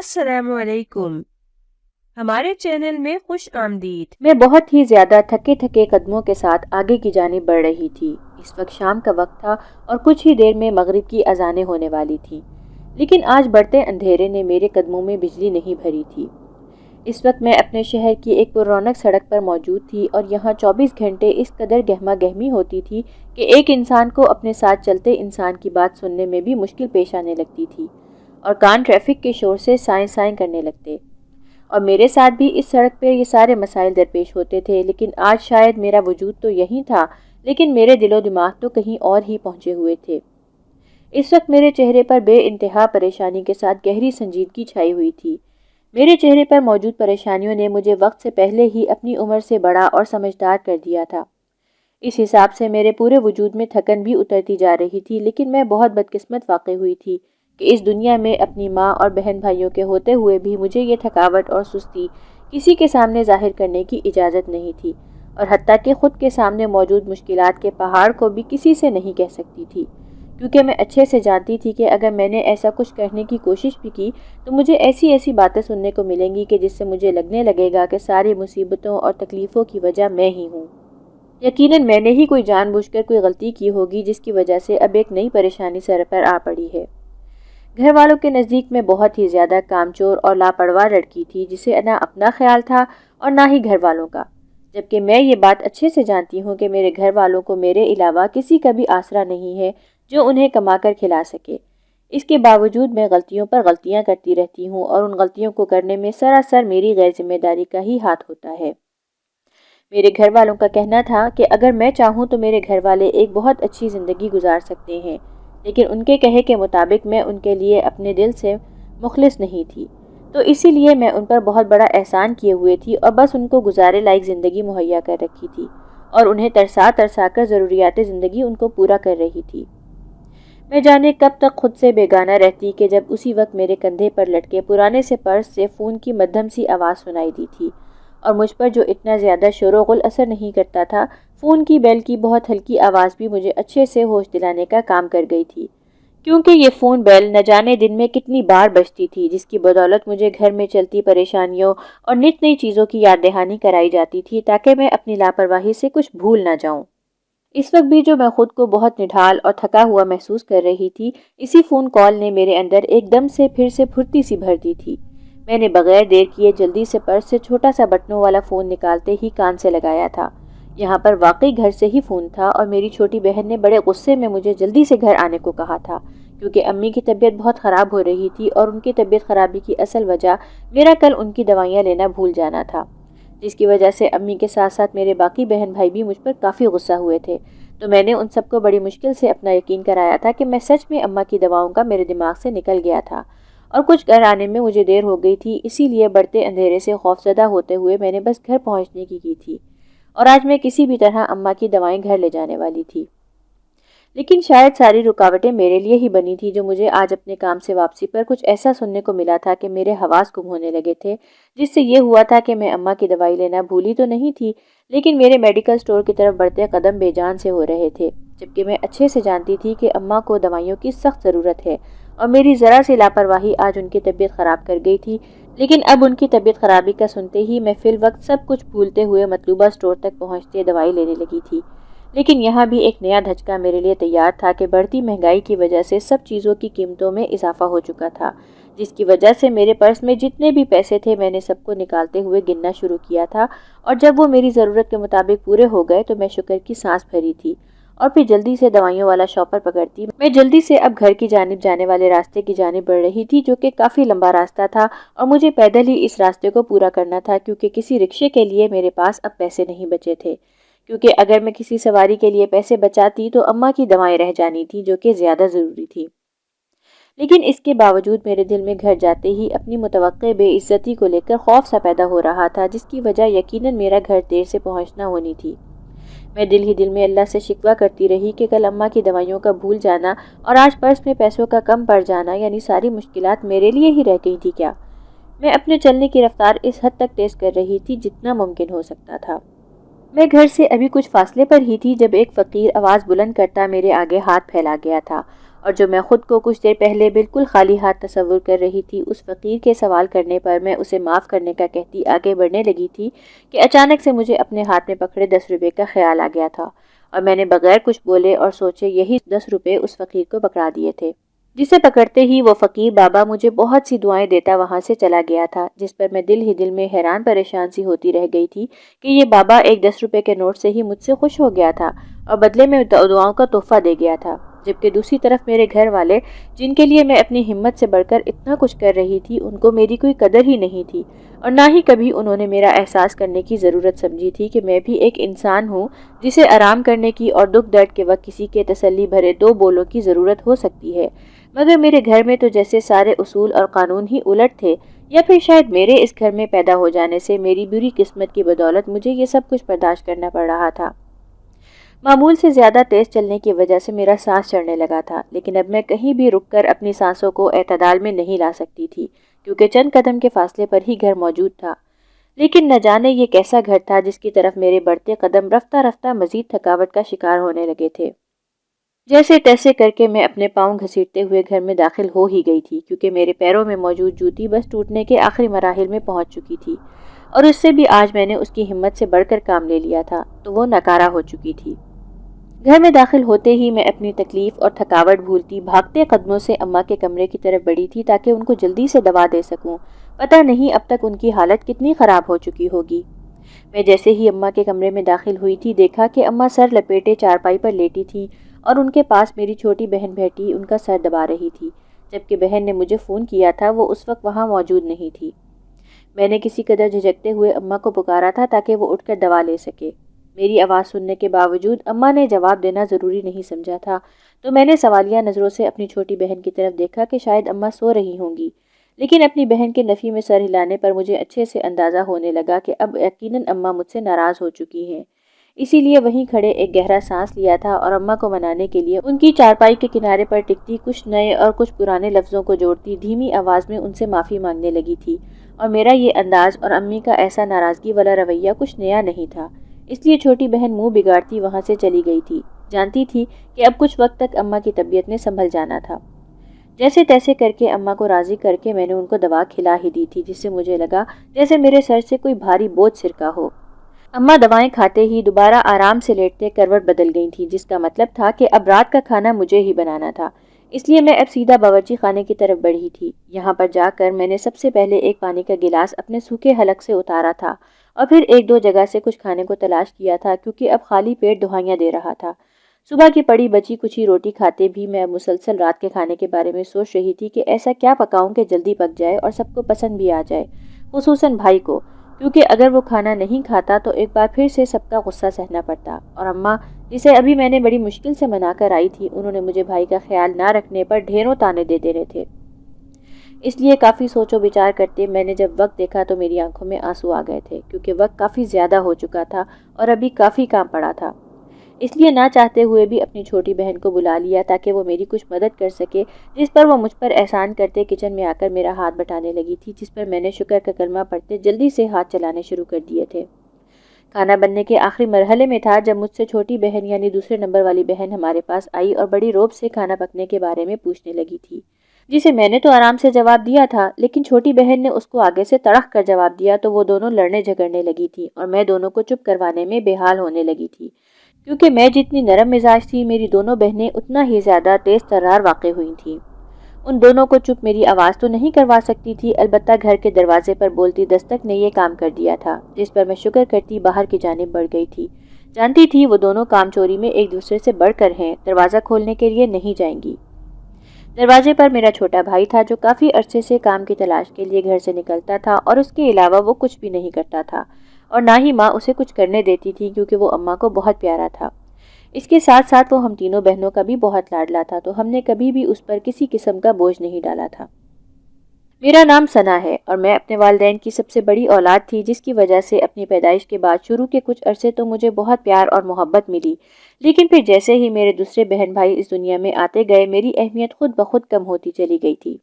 السلام علیکم، ہمارے چینل میں خوش آمدید۔ میں بہت ہی زیادہ تھکے تھکے قدموں کے ساتھ آگے کی جانب بڑھ رہی تھی۔ اس وقت شام کا وقت تھا اور کچھ ہی دیر میں مغرب کی اذانیں ہونے والی تھیں، لیکن آج بڑھتے اندھیرے نے میرے قدموں میں بجلی نہیں بھری تھی۔ اس وقت میں اپنے شہر کی ایک پر رونق سڑک پر موجود تھی اور یہاں 24 گھنٹے اس قدر گہما گہمی ہوتی تھی کہ ایک انسان کو اپنے ساتھ چلتے انسان کی بات سننے میں بھی مشکل پیش آنے لگتی تھی اور کان ٹریفک کے شور سے سائیں سائیں کرنے لگتے۔ اور میرے ساتھ بھی اس سڑک پر یہ سارے مسائل درپیش ہوتے تھے، لیکن آج شاید میرا وجود تو یہیں تھا لیکن میرے دل و دماغ تو کہیں اور ہی پہنچے ہوئے تھے۔ اس وقت میرے چہرے پر بے انتہا پریشانی کے ساتھ گہری سنجیدگی چھائی ہوئی تھی۔ میرے چہرے پر موجود پریشانیوں نے مجھے وقت سے پہلے ہی اپنی عمر سے بڑا اور سمجھدار کر دیا تھا۔ اس حساب سے میرے پورے وجود میں تھکن بھی اترتی جا رہی تھی، لیکن میں بہت بدقسمت واقع ہوئی تھی کہ اس دنیا میں اپنی ماں اور بہن بھائیوں کے ہوتے ہوئے بھی مجھے یہ تھکاوٹ اور سستی کسی کے سامنے ظاہر کرنے کی اجازت نہیں تھی، اور حتیٰ کہ خود کے سامنے موجود مشکلات کے پہاڑ کو بھی کسی سے نہیں کہہ سکتی تھی، کیونکہ میں اچھے سے جانتی تھی کہ اگر میں نے ایسا کچھ کرنے کی کوشش بھی کی تو مجھے ایسی باتیں سننے کو ملیں گی کہ جس سے مجھے لگنے لگے گا کہ ساری مصیبتوں اور تکلیفوں کی وجہ میں ہی ہوں۔ یقیناً میں نے ہی کوئی جان بوجھ کر کوئی غلطی کی ہوگی جس کی وجہ سے اب ایک نئی پریشانی سر پر آ پڑی ہے۔ گھر والوں کے نزدیک میں بہت ہی زیادہ کامچور اور لاپرواہ لڑکی تھی، جسے نہ اپنا خیال تھا اور نہ ہی گھر والوں کا، جبکہ میں یہ بات اچھے سے جانتی ہوں کہ میرے گھر والوں کو میرے علاوہ کسی کا بھی آسرا نہیں ہے جو انہیں کما کر کھلا سکے۔ اس کے باوجود میں غلطیوں پر غلطیاں کرتی رہتی ہوں اور ان غلطیوں کو کرنے میں سراسر میری غیر ذمہ داری کا ہی ہاتھ ہوتا ہے۔ میرے گھر والوں کا کہنا تھا کہ اگر میں چاہوں تو میرے گھر والے ایک بہت اچھی زندگی گزار سکتے ہیں، لیکن ان کے کہے کے مطابق میں ان کے لیے اپنے دل سے مخلص نہیں تھی، تو اسی لیے میں ان پر بہت بڑا احسان کیے ہوئے تھی اور بس ان کو گزارے لائق زندگی مہیا کر رکھی تھی اور انہیں ترسا ترسا کر ضروریات زندگی ان کو پورا کر رہی تھی۔ میں جانے کب تک خود سے بیگانہ رہتی کہ جب اسی وقت میرے کندھے پر لٹکے پرانے سے پرس سے فون کی مدھم سی آواز سنائی دی تھی، اور مجھ پر جو اتنا زیادہ شور و غل اثر نہیں کرتا تھا، فون کی بیل کی بہت ہلکی آواز بھی مجھے اچھے سے ہوش دلانے کا کام کر گئی تھی، کیونکہ یہ فون بیل نہ جانے دن میں کتنی بار بجتی تھی، جس کی بدولت مجھے گھر میں چلتی پریشانیوں اور نت نئی چیزوں کی یاد دہانی کرائی جاتی تھی تاکہ میں اپنی لاپرواہی سے کچھ بھول نہ جاؤں۔ اس وقت بھی جو میں خود کو بہت نڈھال اور تھکا ہوا محسوس کر رہی تھی، اسی فون کال نے میرے اندر ایک دم سے پھر سے پھرتی سی بھر دی تھی۔ میں نے بغیر دیر کیے جلدی سے پرس سے چھوٹا سا بٹنوں والا فون نکالتے ہی کان سے لگایا تھا۔ یہاں پر واقعی گھر سے ہی فون تھا اور میری چھوٹی بہن نے بڑے غصے میں مجھے جلدی سے گھر آنے کو کہا تھا، کیونکہ امی کی طبیعت بہت خراب ہو رہی تھی اور ان کی طبیعت خرابی کی اصل وجہ میرا کل ان کی دوائیاں لینا بھول جانا تھا، جس کی وجہ سے امی کے ساتھ ساتھ میرے باقی بہن بھائی بھی مجھ پر کافی غصہ ہوئے تھے۔ تو میں نے ان سب کو بڑی مشکل سے اپنا یقین کرایا تھا کہ میں سچ میں اماں کی دواؤں کا میرے دماغ سے نکل گیا تھا اور کچھ گھر آنے میں مجھے دیر ہو گئی تھی، اسی لیے بڑھتے اندھیرے سے خوفزدہ ہوتے ہوئے میں نے بس گھر پہنچنے کی تھی اور آج میں کسی بھی طرح اماں کی دوائیں گھر لے جانے والی تھی۔ لیکن شاید ساری رکاوٹیں میرے لیے ہی بنی تھی، جو مجھے آج اپنے کام سے واپسی پر کچھ ایسا سننے کو ملا تھا کہ میرے حواس گم ہونے لگے تھے، جس سے یہ ہوا تھا کہ میں اماں کی دوائی لینا بھولی تو نہیں تھی، لیکن میرے میڈیکل سٹور کی طرف بڑھتے قدم بے جان سے ہو رہے تھے، جبکہ میں اچھے سے جانتی تھی کہ اماں کو دوائیوں کی سخت ضرورت ہے اور میری ذرا سی لاپرواہی آج ان کی طبیعت خراب کر گئی تھی۔ لیکن اب ان کی طبیعت خرابی کا سنتے ہی میں فی الوقت سب کچھ بھولتے ہوئے مطلوبہ سٹور تک پہنچتے دوائی لینے لگی تھی۔ لیکن یہاں بھی ایک نیا دھچکا میرے لیے تیار تھا کہ بڑھتی مہنگائی کی وجہ سے سب چیزوں کی قیمتوں میں اضافہ ہو چکا تھا، جس کی وجہ سے میرے پرس میں جتنے بھی پیسے تھے میں نے سب کو نکالتے ہوئے گننا شروع کیا تھا، اور جب وہ میری ضرورت کے مطابق پورے ہو گئے تو میں شکر کی سانس بھری تھی اور پھر جلدی سے دوائیوں والا شاپر پکڑتی میں جلدی سے اب گھر کی جانب جانے والے راستے کی جانب بڑھ رہی تھی، جو کہ کافی لمبا راستہ تھا اور مجھے پیدل ہی اس راستے کو پورا کرنا تھا، کیونکہ کسی رکشے کے لیے میرے پاس اب پیسے نہیں بچے تھے، کیونکہ اگر میں کسی سواری کے لیے پیسے بچاتی تو اماں کی دوائیں رہ جانی تھی، جو کہ زیادہ ضروری تھی۔ لیکن اس کے باوجود میرے دل میں گھر جاتے ہی اپنی متوقع بے عزتی کو لے کر خوف سا پیدا ہو رہا تھا، جس کی وجہ یقیناً میرا گھر دیر سے پہنچنا ہونی تھی۔ میں دل ہی دل میں اللہ سے شکوہ کرتی رہی کہ کل اماں کی دوائیوں کا بھول جانا اور آج پرس میں پیسوں کا کم پڑ جانا، یعنی ساری مشکلات میرے لیے ہی رہ گئی تھی کیا؟ میں اپنے چلنے کی رفتار اس حد تک تیز کر رہی تھی جتنا ممکن ہو سکتا تھا۔ میں گھر سے ابھی کچھ فاصلے پر ہی تھی جب ایک فقیر آواز بلند کرتا میرے آگے ہاتھ پھیلا گیا تھا اور جو میں خود کو کچھ دیر پہلے بالکل خالی ہاتھ تصور کر رہی تھی، اس فقیر کے سوال کرنے پر میں اسے معاف کرنے کا کہتی آگے بڑھنے لگی تھی کہ اچانک سے مجھے اپنے ہاتھ میں پکڑے 10 روپے کا خیال آ گیا تھا، اور میں نے بغیر کچھ بولے اور سوچے یہی 10 روپے اس فقیر کو پکڑا دیے تھے، جسے پکڑتے ہی وہ فقیر بابا مجھے بہت سی دعائیں دیتا وہاں سے چلا گیا تھا، جس پر میں دل ہی دل میں حیران پریشان سی ہوتی رہ گئی تھی کہ یہ بابا ایک 10 روپے کے نوٹ سے ہی مجھ سے خوش ہو گیا تھا اور بدلے میں دعاؤں کا تحفہ دے گیا تھا، جبکہ دوسری طرف میرے گھر والے جن کے لیے میں اپنی ہمت سے بڑھ کر اتنا کچھ کر رہی تھی، ان کو میری کوئی قدر ہی نہیں تھی، اور نہ ہی کبھی انہوں نے میرا احساس کرنے کی ضرورت سمجھی تھی کہ میں بھی ایک انسان ہوں جسے آرام کرنے کی اور دکھ درد کے وقت کسی کے تسلی بھرے دو بولوں کی ضرورت ہو سکتی ہے۔ مگر میرے گھر میں تو جیسے سارے اصول اور قانون ہی الٹ تھے، یا پھر شاید میرے اس گھر میں پیدا ہو جانے سے میری بری قسمت کی بدولت مجھے یہ سب کچھ برداشت کرنا پڑ رہا تھا۔ معمول سے زیادہ تیز چلنے کی وجہ سے میرا سانس چڑھنے لگا تھا، لیکن اب میں کہیں بھی رک کر اپنی سانسوں کو اعتدال میں نہیں لا سکتی تھی، کیونکہ چند قدم کے فاصلے پر ہی گھر موجود تھا۔ لیکن نہ جانے یہ کیسا گھر تھا جس کی طرف میرے بڑھتے قدم رفتہ رفتہ مزید تھکاوٹ کا شکار ہونے لگے تھے۔ جیسے تیسے کر کے میں اپنے پاؤں گھسیٹتے ہوئے گھر میں داخل ہو ہی گئی تھی، کیونکہ میرے پیروں میں موجود جوتی بس ٹوٹنے کے آخری مراحل میں پہنچ چکی تھی، اور اس سے بھی آج میں نے اس کی ہمت سے بڑھ کر کام لے لیا تھا تو وہ ناکارہ ہو چکی تھی۔ گھر میں داخل ہوتے ہی میں اپنی تکلیف اور تھکاوٹ بھولتی بھاگتے قدموں سے اماں کے کمرے کی طرف بڑھی تھی تاکہ ان کو جلدی سے دوا دے سکوں۔ پتہ نہیں اب تک ان کی حالت کتنی خراب ہو چکی ہوگی۔ میں جیسے ہی اماں کے کمرے میں داخل ہوئی تھی، دیکھا کہ اماں سر لپیٹے چارپائی پر لیٹی تھی اور ان کے پاس میری چھوٹی بہن بیٹھی ان کا سر دبا رہی تھی، جبکہ بہن نے مجھے فون کیا تھا وہ اس وقت وہاں موجود نہیں تھی۔ میں نے کسی قدر جھجکتے ہوئے اماں کو پکارا تھا تاکہ وہ اٹھ کر دوا لے سکے۔ میری آواز سننے کے باوجود اماں نے جواب دینا ضروری نہیں سمجھا تھا، تو میں نے سوالیہ نظروں سے اپنی چھوٹی بہن کی طرف دیکھا کہ شاید اماں سو رہی ہوں گی، لیکن اپنی بہن کے نفی میں سر ہلانے پر مجھے اچھے سے اندازہ ہونے لگا کہ اب یقیناً اماں مجھ سے ناراض ہو چکی ہیں۔ اسی لیے وہیں کھڑے ایک گہرا سانس لیا تھا اور اماں کو منانے کے لیے ان کی چارپائی کے کنارے پر ٹکتی کچھ نئے اور کچھ پرانے لفظوں کو جوڑتی دھیمی آواز میں ان سے معافی مانگنے لگی تھی، اور میرا یہ انداز اور امی کا ایسا ناراضگی والا رویہ کچھ نیا نہیں تھا، اس لیے چھوٹی بہن منہ بگاڑتی وہاں سے چلی گئی تھی، جانتی تھی کہ اب کچھ وقت تک اماں کی طبیعت نے سنبھل جانا تھا۔ جیسے تیسے کر کے اماں کو راضی کر کے میں نے ان کو دوا کھلا ہی دی تھی، جس سے مجھے لگا جیسے میرے سر سے کوئی بھاری بوجھ سرکا ہو۔ اماں دوائیں کھاتے ہی دوبارہ آرام سے لیٹتے کروٹ بدل گئی تھی، جس کا مطلب تھا کہ اب رات کا کھانا مجھے ہی بنانا تھا، اس لیے میں اب سیدھا باورچی خانے کی طرف بڑھی تھی۔ یہاں پر جا کر میں نے سب سے پہلے ایک پانی کا گلاس اپنے سوکھے حلق سے اتارا تھا، اور پھر ایک دو جگہ سے کچھ کھانے کو تلاش کیا تھا، کیونکہ اب خالی پیٹ دہائیاں دے رہا تھا۔ صبح کی پڑی بچی کچھ ہی روٹی کھاتے بھی میں مسلسل رات کے کھانے کے بارے میں سوچ رہی تھی کہ ایسا کیا پکاؤں کہ جلدی پک جائے اور سب کو پسند بھی آ جائے، خصوصاً بھائی کو، کیونکہ اگر وہ کھانا نہیں کھاتا تو ایک بار پھر سے سب کا غصہ سہنا پڑتا، اور اماں جسے ابھی میں نے بڑی مشکل سے منا کر آئی تھی، انہوں نے مجھے بھائی کا خیال نہ رکھنے پر ڈھیروں تانے دے دینے تھے۔ اس لیے کافی سوچ و بچار کرتے میں نے جب وقت دیکھا تو میری آنکھوں میں آنسو آ گئے تھے، کیونکہ وقت کافی زیادہ ہو چکا تھا اور ابھی کافی کام پڑا تھا۔ اس لیے نہ چاہتے ہوئے بھی اپنی چھوٹی بہن کو بلا لیا تاکہ وہ میری کچھ مدد کر سکے، جس پر وہ مجھ پر احسان کرتے کچن میں آ کر میرا ہاتھ بٹانے لگی تھی، جس پر میں نے شکر کا کلمہ پڑھتے جلدی سے ہاتھ چلانے شروع کر دیے تھے۔ کھانا بننے کے آخری مرحلے میں تھا جب مجھ سے چھوٹی بہن یعنی دوسرے نمبر والی بہن ہمارے پاس آئی اور بڑی روب سے کھانا پکنے کے بارے میں پوچھنے لگی تھی، جسے میں نے تو آرام سے جواب دیا تھا، لیکن چھوٹی بہن نے اس کو آگے سے تڑخ کر جواب دیا تو وہ دونوں لڑنے جھگڑنے لگی تھی، اور میں دونوں کو چپ کروانے میں بے حال ہونے لگی تھی، کیونکہ میں جتنی نرم مزاج تھی میری دونوں بہنیں اتنا ہی زیادہ تیز ترار واقع ہوئی تھیں۔ ان دونوں کو چپ میری آواز تو نہیں کروا سکتی تھی، البتہ گھر کے دروازے پر بولتی دستک نے یہ کام کر دیا تھا، جس پر میں شکر کرتی باہر کی جانب بڑھ گئی تھی۔ جانتی تھی وہ دونوں کام چوری میں ایک دوسرے سے بڑھ کر ہیں، دروازہ کھولنے کے لیے نہیں جائیں گی۔ دروازے پر میرا چھوٹا بھائی تھا جو کافی عرصے سے کام کی تلاش کے لیے گھر سے نکلتا تھا، اور اس کے علاوہ وہ کچھ بھی نہیں کرتا تھا، اور نہ ہی ماں اسے کچھ کرنے دیتی تھی کیونکہ وہ اماں کو بہت پیارا تھا۔ اس کے ساتھ ساتھ وہ ہم تینوں بہنوں کا بھی بہت لاڈلا تھا، تو ہم نے کبھی بھی اس پر کسی قسم کا بوجھ نہیں ڈالا تھا۔ میرا نام ثنا ہے اور میں اپنے والدین کی سب سے بڑی اولاد تھی، جس کی وجہ سے اپنی پیدائش کے بعد شروع کے کچھ عرصے تو مجھے بہت پیار اور محبت ملی، لیکن پھر جیسے ہی میرے دوسرے بہن بھائی اس دنیا میں آتے گئے میری اہمیت خود بخود کم ہوتی چلی گئی تھی۔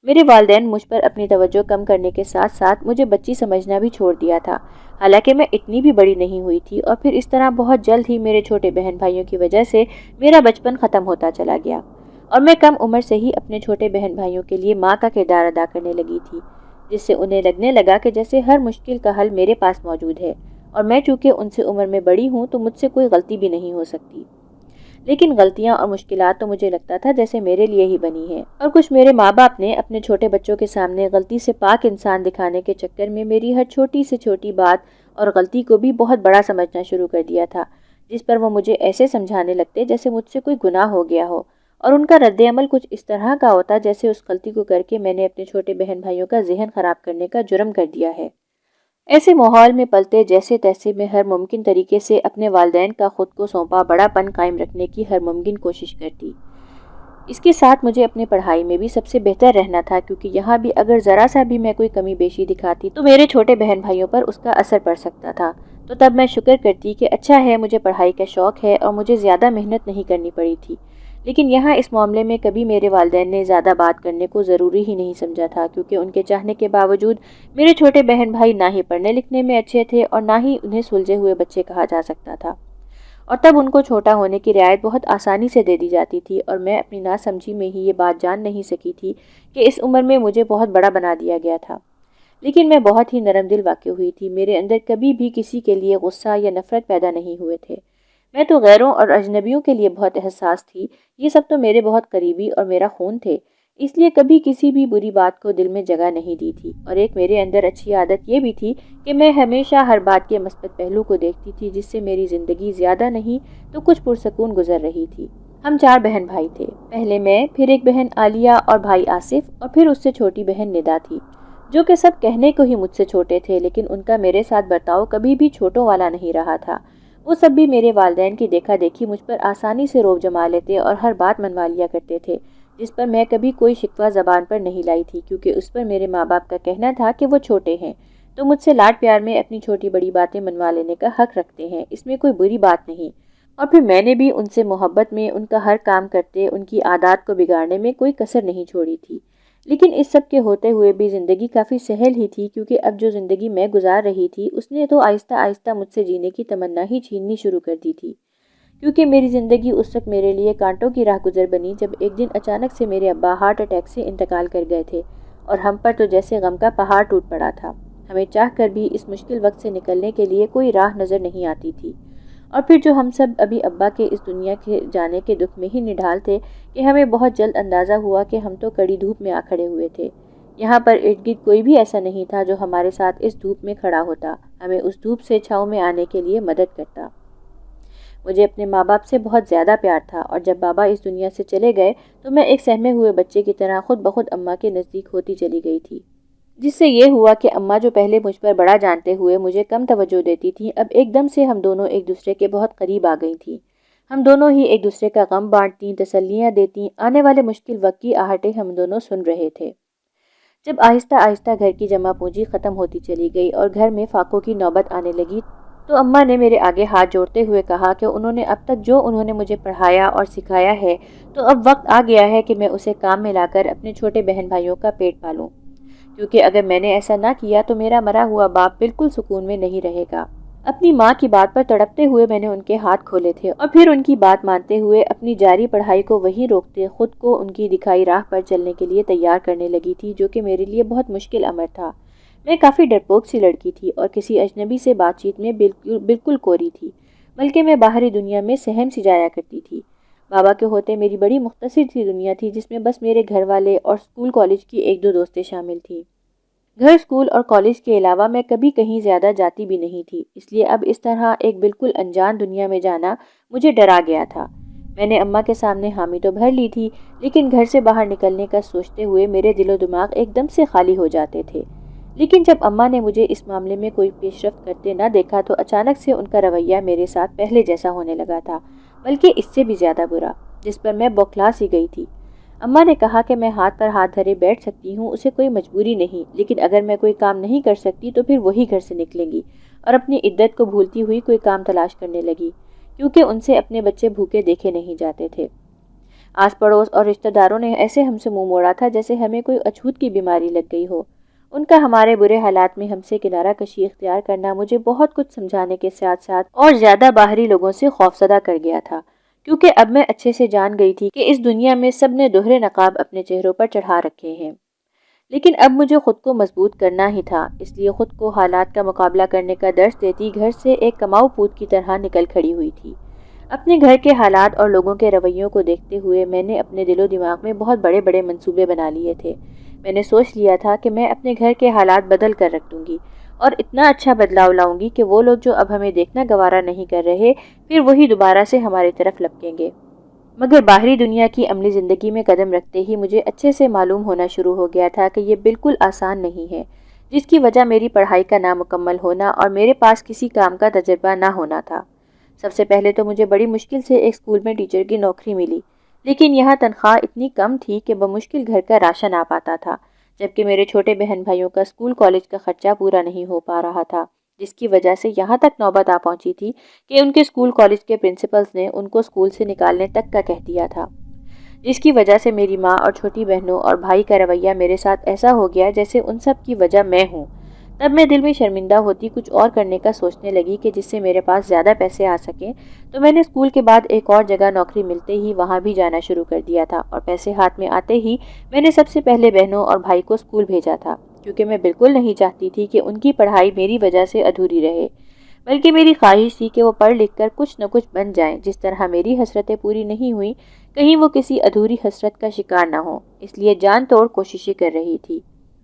میرے والدین مجھ پر اپنی توجہ کم کرنے کے ساتھ ساتھ مجھے بچی سمجھنا بھی چھوڑ دیا تھا، حالانکہ میں اتنی بھی بڑی نہیں ہوئی تھی، اور پھر اس طرح بہت جلد ہی میرے چھوٹے بہن بھائیوں کی وجہ سے میرا بچپن ختم ہوتا چلا گیا۔ اور میں کم عمر سے ہی اپنے چھوٹے بہن بھائیوں کے لیے ماں کا کردار ادا کرنے لگی تھی، جس سے انہیں لگنے لگا کہ جیسے ہر مشکل کا حل میرے پاس موجود ہے، اور میں چونکہ ان سے عمر میں بڑی ہوں تو مجھ سے کوئی غلطی بھی نہیں ہو سکتی۔ لیکن غلطیاں اور مشکلات تو مجھے لگتا تھا جیسے میرے لیے ہی بنی ہیں، اور کچھ میرے ماں باپ نے اپنے چھوٹے بچوں کے سامنے غلطی سے پاک انسان دکھانے کے چکر میں میری ہر چھوٹی سے چھوٹی بات اور غلطی کو بھی بہت بڑا سمجھنا شروع کر دیا تھا، جس پر وہ مجھے ایسے سمجھانے لگتے جیسے مجھ سے کوئی گناہ ہو گیا ہو، اور ان کا رد عمل کچھ اس طرح کا ہوتا جیسے اس غلطی کو کر کے میں نے اپنے چھوٹے بہن بھائیوں کا ذہن خراب کرنے کا جرم کر دیا ہے۔ ایسے ماحول میں پلتے جیسے تیسے میں ہر ممکن طریقے سے اپنے والدین کا خود کو سونپا بڑا پن قائم رکھنے کی ہر ممکن کوشش کرتی۔ اس کے ساتھ مجھے اپنی پڑھائی میں بھی سب سے بہتر رہنا تھا، کیونکہ یہاں بھی اگر ذرا سا بھی میں کوئی کمی بیشی دکھاتی تو میرے چھوٹے بہن بھائیوں پر اس کا اثر پڑ سکتا تھا۔ تو تب میں شکر کرتی کہ اچھا ہے مجھے پڑھائی کا شوق ہے اور مجھے زیادہ محنت نہیں کرنی پڑی تھی۔ لیکن یہاں اس معاملے میں کبھی میرے والدین نے زیادہ بات کرنے کو ضروری ہی نہیں سمجھا تھا، کیونکہ ان کے چاہنے کے باوجود میرے چھوٹے بہن بھائی نہ ہی پڑھنے لکھنے میں اچھے تھے اور نہ ہی انہیں سلجھے ہوئے بچے کہا جا سکتا تھا، اور تب ان کو چھوٹا ہونے کی رعایت بہت آسانی سے دے دی جاتی تھی، اور میں اپنی ناسمجھی میں ہی یہ بات جان نہیں سکی تھی کہ اس عمر میں مجھے بہت بڑا بنا دیا گیا تھا۔ لیکن میں بہت ہی نرم دل واقع ہوئی تھی، میرے اندر کبھی بھی کسی کے لیے غصہ یا نفرت پیدا نہیں ہوئے تھے۔ میں تو غیروں اور اجنبیوں کے لیے بہت حساس تھی، یہ سب تو میرے بہت قریبی اور میرا خون تھے، اس لیے کبھی کسی بھی بری بات کو دل میں جگہ نہیں دی تھی۔ اور ایک میرے اندر اچھی عادت یہ بھی تھی کہ میں ہمیشہ ہر بات کے مثبت پہلو کو دیکھتی تھی، جس سے میری زندگی زیادہ نہیں تو کچھ پرسکون گزر رہی تھی۔ ہم 4 بہن بھائی تھے، پہلے میں، پھر ایک بہن عالیہ اور بھائی آصف، اور پھر اس سے چھوٹی بہن ندا تھی، جو کہ سب کہنے کو ہی مجھ سے چھوٹے تھے، لیکن ان کا میرے ساتھ برتاؤ کبھی بھی چھوٹوں والا نہیں رہا تھا۔ وہ سب بھی میرے والدین کی دیکھا دیکھی مجھ پر آسانی سے روب جما لیتے اور ہر بات منوا لیا کرتے تھے، جس پر میں کبھی کوئی شکوہ زبان پر نہیں لائی تھی، کیونکہ اس پر میرے ماں باپ کا کہنا تھا کہ وہ چھوٹے ہیں تو مجھ سے لاڈ پیار میں اپنی چھوٹی بڑی باتیں منوا لینے کا حق رکھتے ہیں، اس میں کوئی بری بات نہیں۔ اور پھر میں نے بھی ان سے محبت میں ان کا ہر کام کرتے ان کی عادات کو بگاڑنے میں کوئی کسر نہیں چھوڑی تھی۔ لیکن اس سب کے ہوتے ہوئے بھی زندگی کافی سہل ہی تھی، کیونکہ اب جو زندگی میں گزار رہی تھی اس نے تو آہستہ آہستہ مجھ سے جینے کی تمنا ہی چھیننی شروع کر دی تھی، کیونکہ میری زندگی اس وقت میرے لیے کانٹوں کی راہ گزر بنی جب ایک دن اچانک سے میرے ابا ہارٹ اٹیک سے انتقال کر گئے تھے، اور ہم پر تو جیسے غم کا پہاڑ ٹوٹ پڑا تھا۔ ہمیں چاہ کر بھی اس مشکل وقت سے نکلنے کے لیے کوئی راہ نظر نہیں آتی تھی، اور پھر جو ہم سب ابھی ابا کے اس دنیا کے جانے کے دکھ میں ہی نڈھال تھے کہ ہمیں بہت جلد اندازہ ہوا کہ ہم تو کڑی دھوپ میں آ کھڑے ہوئے تھے۔ یہاں پر ارد گرد کوئی بھی ایسا نہیں تھا جو ہمارے ساتھ اس دھوپ میں کھڑا ہوتا، ہمیں اس دھوپ سے چھاؤں میں آنے کے لیے مدد کرتا۔ مجھے اپنے ماں باپ سے بہت زیادہ پیار تھا، اور جب بابا اس دنیا سے چلے گئے تو میں ایک سہمے ہوئے بچے کی طرح خود بخود اماں کے نزدیک ہوتی چلی گئی تھی، جس سے یہ ہوا کہ اماں جو پہلے مجھ پر بڑا جانتے ہوئے مجھے کم توجہ دیتی تھیں، اب ایک دم سے ہم دونوں ایک دوسرے کے بہت قریب آ گئی تھیں۔ ہم دونوں ہی ایک دوسرے کا غم بانٹتیں، تسلیاں دیتیں، آنے والے مشکل وقت کی آہٹیں ہم دونوں سن رہے تھے۔ جب آہستہ آہستہ گھر کی جمع پونجی ختم ہوتی چلی گئی اور گھر میں فاقوں کی نوبت آنے لگی، تو اماں نے میرے آگے ہاتھ جوڑتے ہوئے کہا کہ انہوں نے اب تک جو انہوں نے مجھے پڑھایا اور سکھایا ہے، تو اب وقت آ گیا ہے کہ میں اسے کام میں لا کر اپنے چھوٹے بہن بھائیوں کا پیٹ پالوں، کیونکہ اگر میں نے ایسا نہ کیا تو میرا مرا ہوا باپ بالکل سکون میں نہیں رہے گا۔ اپنی ماں کی بات پر تڑپتے ہوئے میں نے ان کے ہاتھ کھولے تھے، اور پھر ان کی بات مانتے ہوئے اپنی جاری پڑھائی کو وہیں روکتے خود کو ان کی دکھائی راہ پر چلنے کے لیے تیار کرنے لگی تھی، جو کہ میرے لیے بہت مشکل امر تھا۔ میں کافی ڈرپوک سی لڑکی تھی اور کسی اجنبی سے بات چیت میں بالکل کوری تھی، بلکہ میں باہری دنیا میں سہم سی جایا کرتی تھی۔ بابا کے ہوتے میری بڑی مختصر سی دنیا تھی، جس میں بس میرے گھر والے اور اسکول کالج کی 1-2 دوستیں شامل تھیں۔ گھر، اسکول اور کالج کے علاوہ میں کبھی کہیں زیادہ جاتی بھی نہیں تھی، اس لیے اب اس طرح ایک بالکل انجان دنیا میں جانا مجھے ڈرا گیا تھا۔ میں نے اماں کے سامنے حامی تو بھر لی تھی، لیکن گھر سے باہر نکلنے کا سوچتے ہوئے میرے دل و دماغ ایک دم سے خالی ہو جاتے تھے۔ لیکن جب اماں نے مجھے اس معاملے میں کوئی پیش رفت کرتے نہ دیکھا تو اچانک سے ان کا رویہ میرے ساتھ پہلے جیسا ہونے لگا تھا، بلکہ اس سے بھی زیادہ برا، جس پر میں بوکھلا سی گئی تھی۔ اماں نے کہا کہ میں ہاتھ پر ہاتھ دھرے بیٹھ سکتی ہوں، اسے کوئی مجبوری نہیں، لیکن اگر میں کوئی کام نہیں کر سکتی تو پھر وہی گھر سے نکلیں گی، اور اپنی عدت کو بھولتی ہوئی کوئی کام تلاش کرنے لگی، کیونکہ ان سے اپنے بچے بھوکے دیکھے نہیں جاتے تھے۔ آس پڑوس اور رشتہ داروں نے ایسے ہم سے منہ موڑا تھا جیسے ہمیں کوئی اچھوت کی بیماری لگ گئی ہو۔ ان کا ہمارے برے حالات میں ہم سے کنارہ کشی اختیار کرنا مجھے بہت کچھ سمجھانے کے ساتھ ساتھ اور زیادہ باہری لوگوں سے خوفزدہ کر گیا تھا، کیونکہ اب میں اچھے سے جان گئی تھی کہ اس دنیا میں سب نے دوہرے نقاب اپنے چہروں پر چڑھا رکھے ہیں۔ لیکن اب مجھے خود کو مضبوط کرنا ہی تھا، اس لیے خود کو حالات کا مقابلہ کرنے کا درس دیتی گھر سے ایک کماؤ پوت کی طرح نکل کھڑی ہوئی تھی۔ اپنے گھر کے حالات اور لوگوں کے رویوں کو دیکھتے ہوئے میں نے اپنے دل و دماغ میں بہت بڑے بڑے منصوبے بنا لیے تھے۔ میں نے سوچ لیا تھا کہ میں اپنے گھر کے حالات بدل کر رکھ دوں گی اور اتنا اچھا بدلاؤ لاؤں گی کہ وہ لوگ جو اب ہمیں دیکھنا گوارا نہیں کر رہے، پھر وہی دوبارہ سے ہماری طرف لپکیں گے۔ مگر باہری دنیا کی عملی زندگی میں قدم رکھتے ہی مجھے اچھے سے معلوم ہونا شروع ہو گیا تھا کہ یہ بالکل آسان نہیں ہے، جس کی وجہ میری پڑھائی کا نامکمل ہونا اور میرے پاس کسی کام کا تجربہ نہ ہونا تھا۔ سب سے پہلے تو مجھے بڑی مشکل سے ایک اسکول میں ٹیچر کی نوکری ملی، لیکن یہاں تنخواہ اتنی کم تھی کہ بمشکل گھر کا راشن آ پاتا تھا، جبکہ میرے چھوٹے بہن بھائیوں کا اسکول کالج کا خرچہ پورا نہیں ہو پا رہا تھا، جس کی وجہ سے یہاں تک نوبت آ پہنچی تھی کہ ان کے اسکول کالج کے پرنسپلز نے ان کو اسکول سے نکالنے تک کا کہہ دیا تھا، جس کی وجہ سے میری ماں اور چھوٹی بہنوں اور بھائی کا رویہ میرے ساتھ ایسا ہو گیا جیسے ان سب کی وجہ میں ہوں۔ تب میں دل میں شرمندہ ہوتی کچھ اور کرنے کا سوچنے لگی کہ جس سے میرے پاس زیادہ پیسے آ سکیں، تو میں نے اسکول کے بعد ایک اور جگہ نوکری ملتے ہی وہاں بھی جانا شروع کر دیا تھا، اور پیسے ہاتھ میں آتے ہی میں نے سب سے پہلے بہنوں اور بھائی کو اسکول بھیجا تھا، کیونکہ میں بالکل نہیں چاہتی تھی کہ ان کی پڑھائی میری وجہ سے ادھوری رہے، بلکہ میری خواہش تھی کہ وہ پڑھ لکھ کر کچھ نہ کچھ بن جائیں۔ جس طرح میری حسرتیں پوری نہیں ہوئیں، کہیں وہ کسی ادھوری حسرت کا شکار نہ ہوں، اس لیے جان توڑ کوششیں کر رہی تھی۔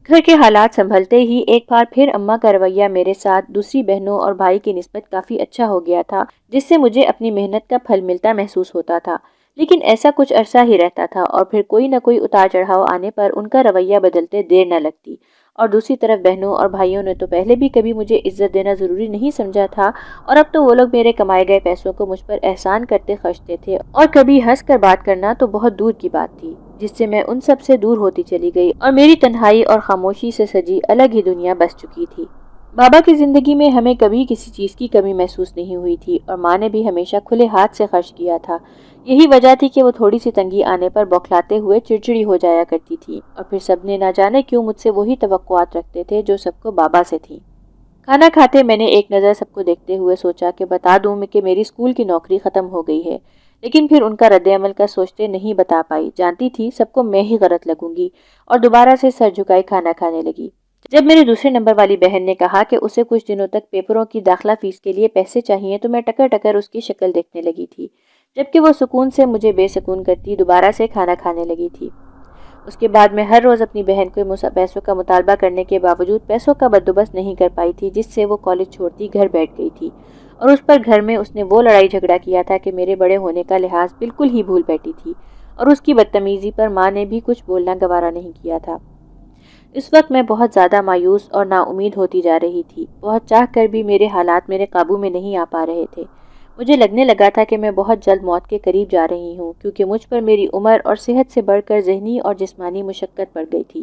گھر کے حالات سنبھلتے ہی ایک بار پھر اماں کا رویہ میرے ساتھ دوسری بہنوں اور بھائی کی نسبت کافی اچھا ہو گیا تھا، جس سے مجھے اپنی محنت کا پھل ملتا محسوس ہوتا تھا، لیکن ایسا کچھ عرصہ ہی رہتا تھا اور پھر کوئی نہ کوئی اتار چڑھاؤ آنے پر ان کا رویہ بدلتے دیر نہ لگتی۔ اور دوسری طرف بہنوں اور بھائیوں نے تو پہلے بھی کبھی مجھے عزت دینا ضروری نہیں سمجھا تھا، اور اب تو وہ لوگ میرے کمائے گئے پیسوں کو مجھ پر احسان کرتے خرچتے تھے، اور کبھی ہنس کر بات کرنا تو بہت دور کی بات تھی، جس سے میں ان سب سے دور ہوتی چلی گئی اور میری تنہائی اور خاموشی سے سجی الگ ہی دنیا بس چکی تھی۔ بابا کی زندگی میں ہمیں کبھی کسی چیز کی کمی محسوس نہیں ہوئی تھی، اور ماں نے بھی ہمیشہ کھلے ہاتھ سے خرچ کیا تھا۔ یہی وجہ تھی کہ وہ تھوڑی سی تنگی آنے پر بوکھلاتے ہوئے چڑچڑی ہو جایا کرتی تھی، اور پھر سب نے نہ جانے کیوں مجھ سے وہی توقعات رکھتے تھے جو سب کو بابا سے تھی۔ کھانا کھاتے میں نے ایک نظر سب کو دیکھتے ہوئے سوچا کہ بتا دوں میں کہ میری اسکول کی نوکری ختم ہو گئی ہے، لیکن پھر ان کا رد عمل کا سوچتے نہیں بتا پائی، جانتی تھی سب کو میں ہی غلط لگوں گی، اور دوبارہ سے سر جھکائے کھانا کھانے لگی۔ جب میرے دوسرے نمبر والی بہن نے کہا کہ اسے کچھ دنوں تک پیپروں کی داخلہ فیس کے لیے پیسے چاہیے، تو میں ٹکر ٹکر اس کی شکل دیکھنے لگی تھی، جبکہ وہ سکون سے مجھے بے سکون کرتی دوبارہ سے کھانا کھانے لگی تھی۔ اس کے بعد میں ہر روز اپنی بہن کو پیسوں کا مطالبہ کرنے کے باوجود پیسوں کا بندوبست نہیں کر پائی تھی، جس سے وہ کالج چھوڑتی گھر بیٹھ گئی تھی، اور اس پر گھر میں اس نے وہ لڑائی جھگڑا کیا تھا کہ میرے بڑے ہونے کا لحاظ بالکل ہی بھول بیٹھی تھی، اور اس کی بدتمیزی پر ماں نے بھی کچھ بولنا گوارا نہیں کیا تھا۔ اس وقت میں بہت زیادہ مایوس اور نا امید ہوتی جا رہی تھی، بہت چاہ کر بھی میرے حالات میرے قابو میں نہیں آ پا رہے تھے۔ مجھے لگنے لگا تھا کہ میں بہت جلد موت کے قریب جا رہی ہوں، کیونکہ مجھ پر میری عمر اور صحت سے بڑھ کر ذہنی اور جسمانی مشقت پڑ گئی تھی۔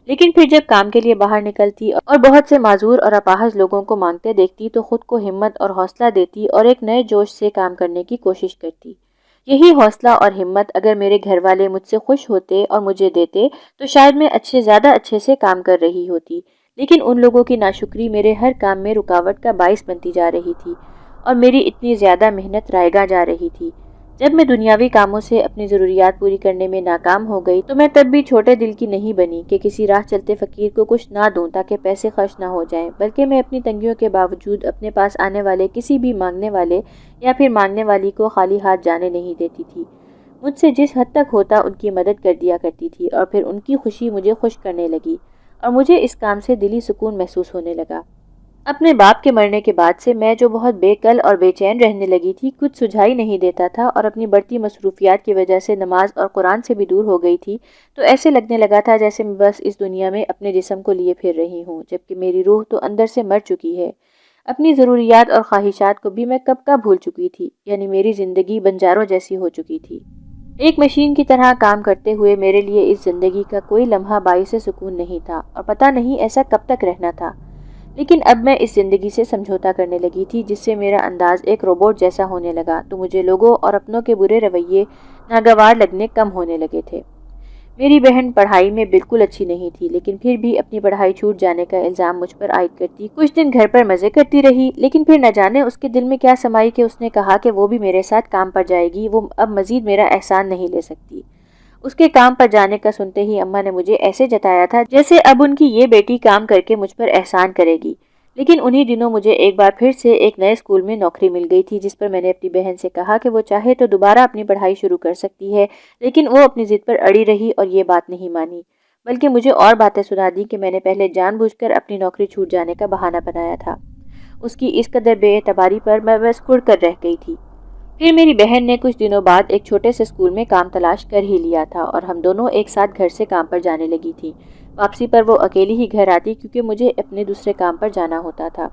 لیکن پھر جب کام کے لیے باہر نکلتی اور بہت سے معذور اور اپاہج لوگوں کو مانگتے دیکھتی تو خود کو ہمت اور حوصلہ دیتی اور ایک نئے جوش سے کام کرنے کی کوشش کرتی۔ یہی حوصلہ اور ہمت اگر میرے گھر والے مجھ سے خوش ہوتے اور مجھے دیتے تو شاید میں زیادہ اچھے سے کام کر رہی ہوتی، لیکن ان لوگوں کی ناشکری میرے ہر کام میں رکاوٹ کا باعث بنتی جا رہی تھی، اور میری اتنی زیادہ محنت رائگاں جا رہی تھی۔ جب میں دنیاوی کاموں سے اپنی ضروریات پوری کرنے میں ناکام ہو گئی تو میں تب بھی چھوٹے دل کی نہیں بنی کہ کسی راہ چلتے فقیر کو کچھ نہ دوں تاکہ پیسے خرچ نہ ہو جائیں، بلکہ میں اپنی تنگیوں کے باوجود اپنے پاس آنے والے کسی بھی مانگنے والے یا پھر مانگنے والی کو خالی ہاتھ جانے نہیں دیتی تھی۔ مجھ سے جس حد تک ہوتا ان کی مدد کر دیا کرتی تھی، اور پھر ان کی خوشی مجھے خوش کرنے لگی، اور مجھے اس کام سے دلی سکون محسوس ہونے لگا۔ اپنے باپ کے مرنے کے بعد سے میں جو بہت بے کل اور بے چین رہنے لگی تھی، کچھ سجھائی نہیں دیتا تھا، اور اپنی بڑھتی مصروفیات کی وجہ سے نماز اور قرآن سے بھی دور ہو گئی تھی، تو ایسے لگنے لگا تھا جیسے میں بس اس دنیا میں اپنے جسم کو لیے پھر رہی ہوں، جبکہ میری روح تو اندر سے مر چکی ہے۔ اپنی ضروریات اور خواہشات کو بھی میں کب کا بھول چکی تھی، یعنی میری زندگی بنجاروں جیسی ہو چکی تھی۔ ایک مشین کی طرح کام کرتے ہوئے میرے لیے اس زندگی کا کوئی لمحہ باعث سکون نہیں تھا، اور پتہ نہیں ایسا کب تک رہنا تھا۔ لیکن اب میں اس زندگی سے سمجھوتا کرنے لگی تھی، جس سے میرا انداز ایک روبوٹ جیسا ہونے لگا، تو مجھے لوگوں اور اپنوں کے برے رویے ناگوار لگنے کم ہونے لگے تھے۔ میری بہن پڑھائی میں بالکل اچھی نہیں تھی، لیکن پھر بھی اپنی پڑھائی چھوٹ جانے کا الزام مجھ پر عائد کرتی۔ کچھ دن گھر پر مزے کرتی رہی، لیکن پھر نہ جانے اس کے دل میں کیا سمائی کہ اس نے کہا کہ وہ بھی میرے ساتھ کام پر جائے گی، وہ اب مزید میرا احسان نہیں لے سکتی۔ اس کے کام پر جانے کا سنتے ہی اماں نے مجھے ایسے جتایا تھا جیسے اب ان کی یہ بیٹی کام کر کے مجھ پر احسان کرے گی۔ لیکن انہی دنوں مجھے ایک بار پھر سے ایک نئے اسکول میں نوکری مل گئی تھی، جس پر میں نے اپنی بہن سے کہا کہ وہ چاہے تو دوبارہ اپنی پڑھائی شروع کر سکتی ہے، لیکن وہ اپنی ضد پر اڑی رہی اور یہ بات نہیں مانی، بلکہ مجھے اور باتیں سنا دیں کہ میں نے پہلے جان بوجھ کر اپنی نوکری چھوٹ جانے کا بہانہ بنایا تھا۔ اس کی اس قدر بے اعتباری پر میں بس کڑ کر رہ گئی تھی۔ پھر میری بہن نے کچھ دنوں بعد ایک چھوٹے سے اسکول میں کام تلاش کر ہی لیا تھا اور ہم دونوں ایک ساتھ گھر سے کام پر جانے لگی تھی۔ واپسی پر وہ اکیلی ہی گھر آتی کیونکہ مجھے اپنے دوسرے کام پر جانا ہوتا تھا۔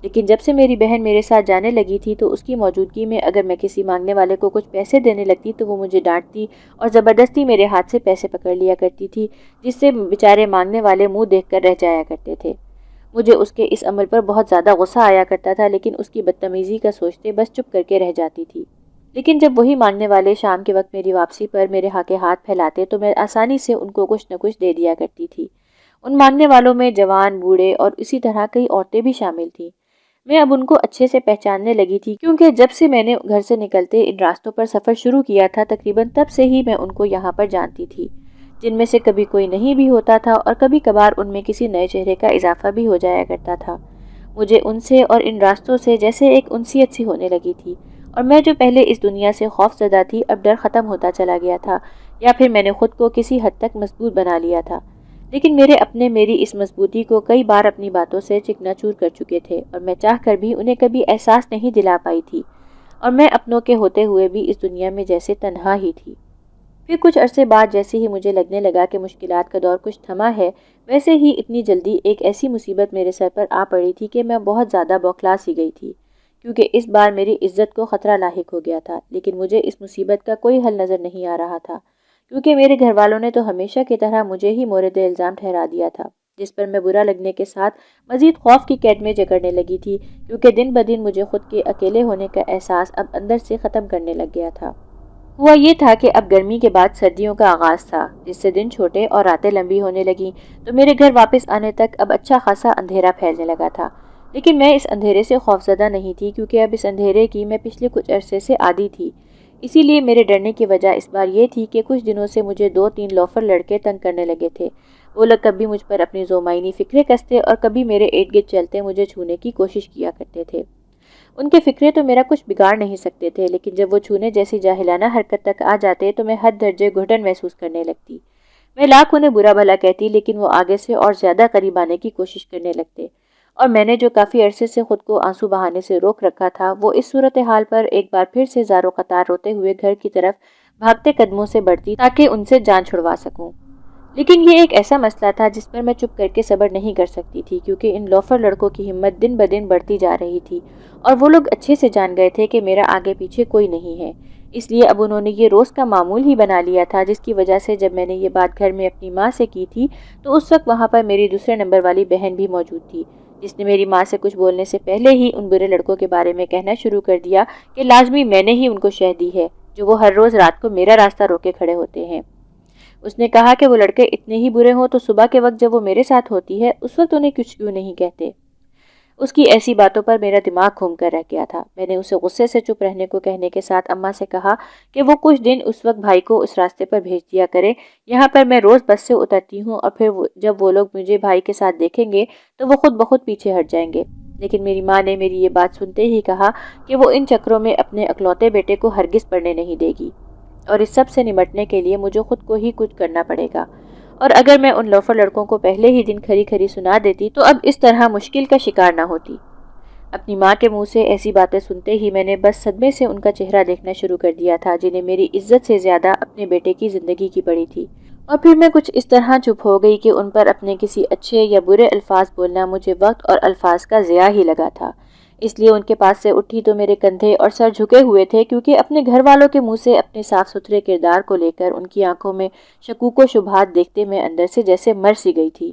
لیکن جب سے میری بہن میرے ساتھ جانے لگی تھی تو اس کی موجودگی میں اگر میں کسی مانگنے والے کو کچھ پیسے دینے لگتی تو وہ مجھے ڈانٹتی اور زبردستی میرے ہاتھ سے پیسے پکڑ لیا کرتی تھی، جس سے بیچارے مانگنے والے منہ دیکھ کر رہ جایا کرتے تھے۔ مجھے اس کے اس عمل پر بہت زیادہ غصہ آیا کرتا تھا، لیکن اس کی بدتمیزی کا سوچتے بس چپ کر کے رہ جاتی تھی۔ لیکن جب وہی مانگنے والے شام کے وقت میری واپسی پر میرے کے ہاتھ پھیلاتے تو میں آسانی سے ان کو کچھ نہ کچھ دے دیا کرتی تھی۔ ان مانگنے والوں میں جوان، بوڑھے اور اسی طرح کئی عورتیں بھی شامل تھیں۔ میں اب ان کو اچھے سے پہچاننے لگی تھی کیونکہ جب سے میں نے گھر سے نکلتے ان راستوں پر سفر شروع کیا تھا تقریباً تب سے ہی میں ان کو یہاں پر جانتی تھی، جن میں سے کبھی کوئی نہیں بھی ہوتا تھا اور کبھی کبھار ان میں کسی نئے چہرے کا اضافہ بھی ہو جایا کرتا تھا۔ مجھے ان سے اور ان راستوں سے جیسے ایک انسیت سی ہونے لگی تھی، اور میں جو پہلے اس دنیا سے خوف زدہ تھی اب ڈر ختم ہوتا چلا گیا تھا، یا پھر میں نے خود کو کسی حد تک مضبوط بنا لیا تھا۔ لیکن میرے اپنے میری اس مضبوطی کو کئی بار اپنی باتوں سے چکنا چور کر چکے تھے اور میں چاہ کر بھی انہیں کبھی احساس نہیں دلا پائی تھی، اور میں اپنوں کے ہوتے ہوئے بھی اس دنیا میں جیسے تنہا ہی تھی۔ پھر کچھ عرصے بعد جیسے ہی مجھے لگنے لگا کہ مشکلات کا دور کچھ تھما ہے، ویسے ہی اتنی جلدی ایک ایسی مصیبت میرے سر پر آ پڑی تھی کہ میں بہت زیادہ بوکھلا سی گئی تھی، کیونکہ اس بار میری عزت کو خطرہ لاحق ہو گیا تھا۔ لیکن مجھے اس مصیبت کا کوئی حل نظر نہیں آ رہا تھا، کیونکہ میرے گھر والوں نے تو ہمیشہ کی طرح مجھے ہی مورد الزام ٹھہرا دیا تھا، جس پر میں برا لگنے کے ساتھ مزید خوف کی قید میں جکڑنے لگی تھی، کیونکہ دن بدن مجھے خود کے اکیلے ہونے کا احساس اب اندر سے ختم کرنے لگ گیا تھا۔ ہوا یہ تھا کہ اب گرمی کے بعد سردیوں کا آغاز تھا، جس سے دن چھوٹے اور راتیں لمبی ہونے لگیں، تو میرے گھر واپس آنے تک اب اچھا خاصا اندھیرا پھیلنے لگا تھا۔ لیکن میں اس اندھیرے سے خوفزدہ نہیں تھی، کیونکہ اب اس اندھیرے کی میں پچھلے کچھ عرصے سے عادی تھی۔ اسی لیے میرے ڈرنے کی وجہ اس بار یہ تھی کہ کچھ دنوں سے مجھے 2-3 لوفر لڑکے تنگ کرنے لگے تھے۔ وہ لوگ کبھی مجھ پر اپنی ذومعنی فکرے کستے اور کبھی میرے ارد گرد چلتے مجھے چھونے کی کوشش کیا کرتے تھے۔ ان کے فکرے تو میرا کچھ بگاڑ نہیں سکتے تھے، لیکن جب وہ چھونے جیسی جاہلانہ حرکت تک آ جاتے تو میں حد درجے گھٹن محسوس کرنے لگتی۔ میں لاکھ انہیں برا بھلا کہتی، لیکن وہ آگے سے اور زیادہ قریب آنے کی کوشش کرنے لگتے، اور میں نے جو کافی عرصے سے خود کو آنسو بہانے سے روک رکھا تھا، وہ اس صورتحال پر ایک بار پھر سے زار و قطار روتے ہوئے گھر کی طرف بھاگتے قدموں سے بڑھتی تاکہ ان سے جان چھڑوا سکوں۔ لیکن یہ ایک ایسا مسئلہ تھا جس پر میں چپ کر کے صبر نہیں کر سکتی تھی، کیونکہ ان لوفر لڑکوں کی ہمت دن بدن بڑھتی جا رہی تھی، اور وہ لوگ اچھے سے جان گئے تھے کہ میرا آگے پیچھے کوئی نہیں ہے۔ اس لیے اب انہوں نے یہ روز کا معمول ہی بنا لیا تھا، جس کی وجہ سے جب میں نے یہ بات گھر میں اپنی ماں سے کی تھی تو اس وقت وہاں پر میری دوسرے نمبر والی بہن بھی موجود تھی، جس نے میری ماں سے کچھ بولنے سے پہلے ہی ان برے لڑکوں کے بارے میں کہنا شروع کر دیا کہ لازمی میں نے ہی ان کو شہ دی ہے، جو وہ ہر روز رات کو میرا راستہ روکے کھڑے ہوتے ہیں۔ اس نے کہا کہ وہ لڑکے اتنے ہی برے ہوں تو صبح کے وقت جب وہ میرے ساتھ ہوتی ہے اس وقت انہیں کچھ کیوں نہیں کہتے۔ اس کی ایسی باتوں پر میرا دماغ گھوم کر رہ گیا تھا۔ میں نے اسے غصے سے چپ رہنے کو کہنے کے ساتھ اماں سے کہا کہ وہ کچھ دن اس وقت بھائی کو اس راستے پر بھیج دیا کرے، یہاں پر میں روز بس سے اترتی ہوں، اور پھر جب وہ لوگ مجھے بھائی کے ساتھ دیکھیں گے تو وہ خود بخود پیچھے ہٹ جائیں گے۔ لیکن میری ماں نے میری یہ بات سنتے ہی کہا کہ وہ ان چکروں میں اپنے اکلوتے بیٹے کو ہرگز پڑنے نہیں دے گی، اور اس سب سے نمٹنے کے لیے مجھے خود کو ہی کچھ کرنا پڑے گا، اور اگر میں ان لوفر لڑکوں کو پہلے ہی دن کھری کھری سنا دیتی تو اب اس طرح مشکل کا شکار نہ ہوتی۔ اپنی ماں کے منہ سے ایسی باتیں سنتے ہی میں نے بس صدمے سے ان کا چہرہ دیکھنا شروع کر دیا تھا، جنہیں میری عزت سے زیادہ اپنے بیٹے کی زندگی کی پڑی تھی، اور پھر میں کچھ اس طرح چپ ہو گئی کہ ان پر اپنے کسی اچھے یا برے الفاظ بولنا مجھے وقت اور الفاظ کا ضیاع ہی لگا تھا۔ اس لیے ان کے پاس سے اٹھی تو میرے کندھے اور سر جھکے ہوئے تھے، کیونکہ اپنے گھر والوں کے منہ سے اپنے صاف ستھرے کردار کو لے کر ان کی آنکھوں میں شکوک و شبہات دیکھتے میں اندر سے جیسے مر سی گئی تھی۔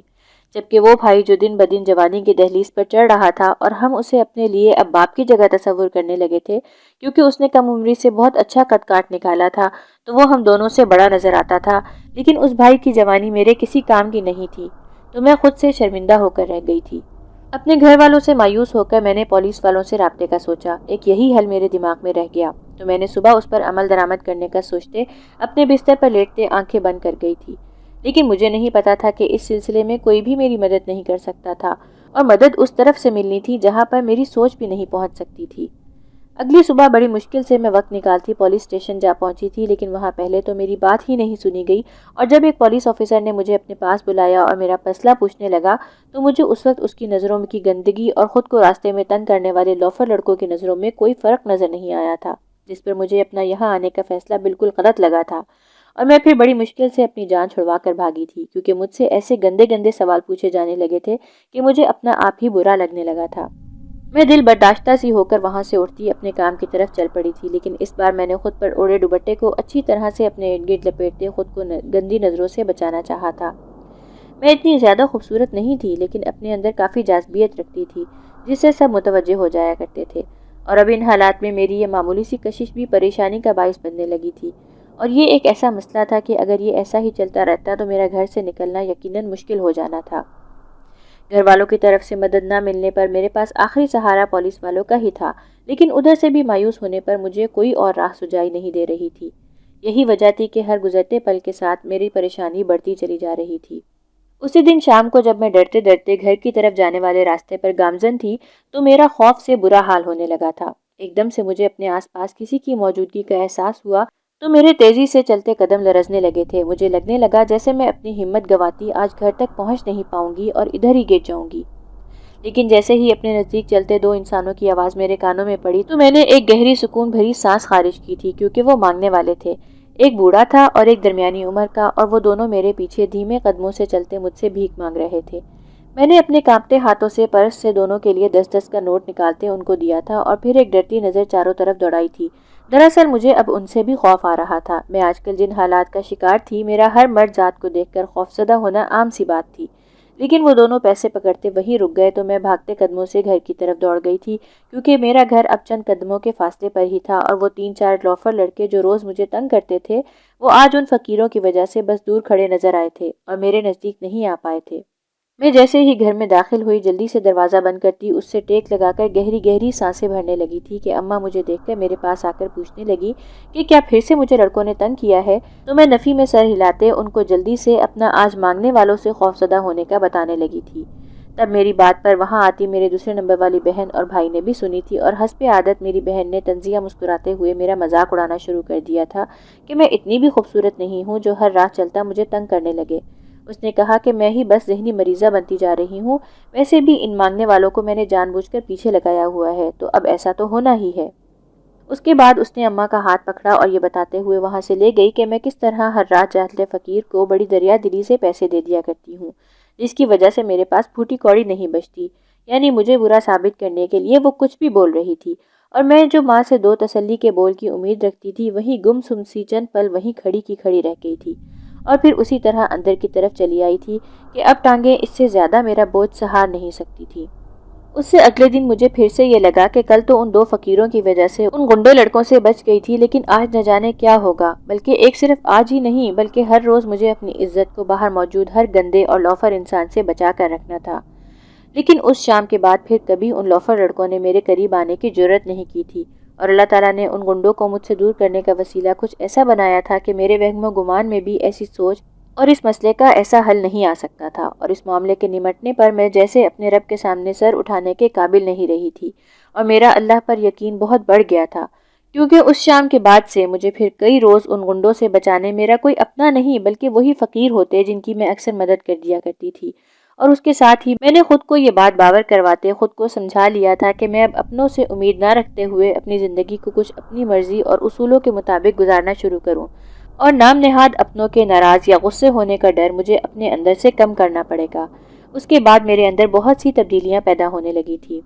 جبکہ وہ بھائی جو دن بدن جوانی کی دہلیز پر چڑھ رہا تھا اور ہم اسے اپنے لیے اب باپ کی جگہ تصور کرنے لگے تھے کیونکہ اس نے کم عمری سے بہت اچھا قد کاٹ نکالا تھا تو وہ ہم دونوں سے بڑا نظر آتا تھا، لیکن اس بھائی کی جوانی میرے کسی کام کی نہیں تھی تو میں خود سے شرمندہ ہو کر رہ گئی تھی۔ اپنے گھر والوں سے مایوس ہو کر میں نے پولیس والوں سے رابطے کا سوچا۔ ایک یہی حل میرے دماغ میں رہ گیا تو میں نے صبح اس پر عمل درآمد کرنے کا سوچتے اپنے بستر پر لیٹتے آنکھیں بند کر گئی تھی، لیکن مجھے نہیں پتا تھا کہ اس سلسلے میں کوئی بھی میری مدد نہیں کر سکتا تھا اور مدد اس طرف سے ملنی تھی جہاں پر میری سوچ بھی نہیں پہنچ سکتی تھی۔ اگلی صبح بڑی مشکل سے میں وقت نکالتی پولیس اسٹیشن جا پہنچی تھی، لیکن وہاں پہلے تو میری بات ہی نہیں سنی گئی اور جب ایک پولیس آفیسر نے مجھے اپنے پاس بلایا اور میرا مسئلہ پوچھنے لگا تو مجھے اس وقت اس کی نظروں کی گندگی اور خود کو راستے میں تنگ کرنے والے لوفر لڑکوں کی نظروں میں کوئی فرق نظر نہیں آیا تھا، جس پر مجھے اپنا یہاں آنے کا فیصلہ بالکل غلط لگا تھا اور میں پھر بڑی مشکل سے اپنی جان چھڑوا کر بھاگی تھی کیونکہ مجھ سے ایسے گندے گندے سوال پوچھے جانے لگے تھے کہ مجھے اپنا آپ ہی برا لگنے لگا تھا۔ میں دل برداشتہ سی ہو کر وہاں سے اٹھتی اپنے کام کی طرف چل پڑی تھی، لیکن اس بار میں نے خود پر اوڑھے دوپٹے کو اچھی طرح سے اپنے ارد گرد لپیٹتے خود کو گندی نظروں سے بچانا چاہا تھا۔ میں اتنی زیادہ خوبصورت نہیں تھی لیکن اپنے اندر کافی جاذبیت رکھتی تھی جس سے سب متوجہ ہو جایا کرتے تھے، اور اب ان حالات میں میری یہ معمولی سی کشش بھی پریشانی کا باعث بننے لگی تھی، اور یہ ایک ایسا مسئلہ تھا کہ اگر یہ ایسا ہی چلتا رہتا تو میرا گھر سے نکلنا یقیناً مشکل ہو جانا تھا۔ گھر والوں کی طرف سے مدد نہ ملنے پر میرے پاس آخری سہارا پولیس والوں کا ہی تھا، لیکن ادھر سے بھی مایوس ہونے پر مجھے کوئی اور راہ سجائی نہیں دے رہی تھی۔ یہی وجہ تھی کہ ہر گزرتے پل کے ساتھ میری پریشانی بڑھتی چلی جا رہی تھی۔ اسی دن شام کو جب میں ڈرتے ڈرتے گھر کی طرف جانے والے راستے پر گامزن تھی تو میرا خوف سے برا حال ہونے لگا تھا۔ ایک دم سے مجھے اپنے آس پاس کسی کی موجودگی کا احساس ہوا تو میرے تیزی سے چلتے قدم لرزنے لگے تھے۔ مجھے لگنے لگا جیسے میں اپنی ہمت گنواتی آج گھر تک پہنچ نہیں پاؤں گی اور ادھر ہی گر جاؤں گی، لیکن جیسے ہی اپنے نزدیک چلتے دو انسانوں کی آواز میرے کانوں میں پڑی تو میں نے ایک گہری سکون بھری سانس خارج کی تھی کیونکہ وہ مانگنے والے تھے۔ ایک بوڑھا تھا اور ایک درمیانی عمر کا، اور وہ دونوں میرے پیچھے دھیمے قدموں سے چلتے مجھ سے بھیک مانگ رہے تھے۔ میں نے اپنے کانپتے ہاتھوں سے پرس سے دونوں کے لیے 10-10 کا نوٹ نکالتے ان کو دیا تھا اور پھر ایک ڈرتی نظر چاروں طرف دوڑائی تھی۔ دراصل مجھے اب ان سے بھی خوف آ رہا تھا۔ میں آج کل جن حالات کا شکار تھی، میرا ہر مرد ذات کو دیکھ کر خوفزدہ ہونا عام سی بات تھی، لیکن وہ دونوں پیسے پکڑتے وہیں رک گئے تو میں بھاگتے قدموں سے گھر کی طرف دوڑ گئی تھی کیونکہ میرا گھر اب چند قدموں کے فاصلے پر ہی تھا، اور وہ 3-4 لوفر لڑکے جو روز مجھے تنگ کرتے تھے وہ آج ان فقیروں کی وجہ سے بس دور کھڑے نظر آئے تھے اور میرے نزدیک نہیں آ پائے تھے۔ میں جیسے ہی گھر میں داخل ہوئی جلدی سے دروازہ بند کرتی اس سے ٹیک لگا کر گہری گہری سانسیں بھرنے لگی تھی کہ اماں مجھے دیکھ کر میرے پاس آ کر پوچھنے لگی کہ کیا پھر سے مجھے لڑکوں نے تنگ کیا ہے، تو میں نفی میں سر ہلاتے ان کو جلدی سے اپنا آج مانگنے والوں سے خوفزدہ ہونے کا بتانے لگی تھی۔ تب میری بات پر وہاں آتی میرے دوسرے نمبر والی بہن اور بھائی نے بھی سنی تھی، اور حسب عادت میری بہن نے طنزیہ مسکراتے ہوئے میرا مذاق اڑانا شروع کر دیا تھا کہ میں اتنی بھی خوبصورت نہیں ہوں جو ہر راہ چلتا مجھے تنگ کرنے لگے۔ اس نے کہا کہ میں ہی بس ذہنی مریضہ بنتی جا رہی ہوں، ویسے بھی ان مانگنے والوں کو میں نے جان بوجھ کر پیچھے لگایا ہوا ہے تو اب ایسا تو ہونا ہی ہے۔ اس کے بعد اس نے اماں کا ہاتھ پکڑا اور یہ بتاتے ہوئے وہاں سے لے گئی کہ میں کس طرح ہر رات جاہل فقیر کو بڑی دریا دلی سے پیسے دے دیا کرتی ہوں، جس کی وجہ سے میرے پاس پھوٹی کوڑی نہیں بچتی، یعنی مجھے برا ثابت کرنے کے لیے وہ کچھ بھی بول رہی تھی، اور میں جو ماں سے 2 تسلی کے بول کی امید رکھتی تھی وہیں گم سم سی چند پل وہیں کھڑی کی کھڑی رہ گئی تھی، اور پھر اسی طرح اندر کی طرف چلی آئی تھی کہ اب ٹانگیں اس سے زیادہ میرا بوجھ سہار نہیں سکتی تھی۔ اس سے اگلے دن مجھے پھر سے یہ لگا کہ کل تو ان 2 فقیروں کی وجہ سے ان گنڈے لڑکوں سے بچ گئی تھی، لیکن آج نہ جانے کیا ہوگا، بلکہ ایک صرف آج ہی نہیں بلکہ ہر روز مجھے اپنی عزت کو باہر موجود ہر گندے اور لوفر انسان سے بچا کر رکھنا تھا۔ لیکن اس شام کے بعد پھر کبھی ان لوفر لڑکوں نے میرے قریب آنے کی جرأت نہیں کی تھی، اور اللہ تعالیٰ نے ان گنڈوں کو مجھ سے دور کرنے کا وسیلہ کچھ ایسا بنایا تھا کہ میرے وہم و گمان میں بھی ایسی سوچ اور اس مسئلے کا ایسا حل نہیں آ سکتا تھا، اور اس معاملے کے نمٹنے پر میں جیسے اپنے رب کے سامنے سر اٹھانے کے قابل نہیں رہی تھی، اور میرا اللہ پر یقین بہت بڑھ گیا تھا، کیونکہ اس شام کے بعد سے مجھے پھر کئی روز ان گنڈوں سے بچانے میرا کوئی اپنا نہیں بلکہ وہی فقیر ہوتے جن کی میں اکثر مدد کر دیا کرتی تھی، اور اس کے ساتھ ہی میں نے خود کو یہ بات باور کرواتے خود کو سمجھا لیا تھا کہ میں اب اپنوں سے امید نہ رکھتے ہوئے اپنی زندگی کو کچھ اپنی مرضی اور اصولوں کے مطابق گزارنا شروع کروں، اور نام نہاد اپنوں کے ناراض یا غصے ہونے کا ڈر مجھے اپنے اندر سے کم کرنا پڑے گا۔ اس کے بعد میرے اندر بہت سی تبدیلیاں پیدا ہونے لگی تھی۔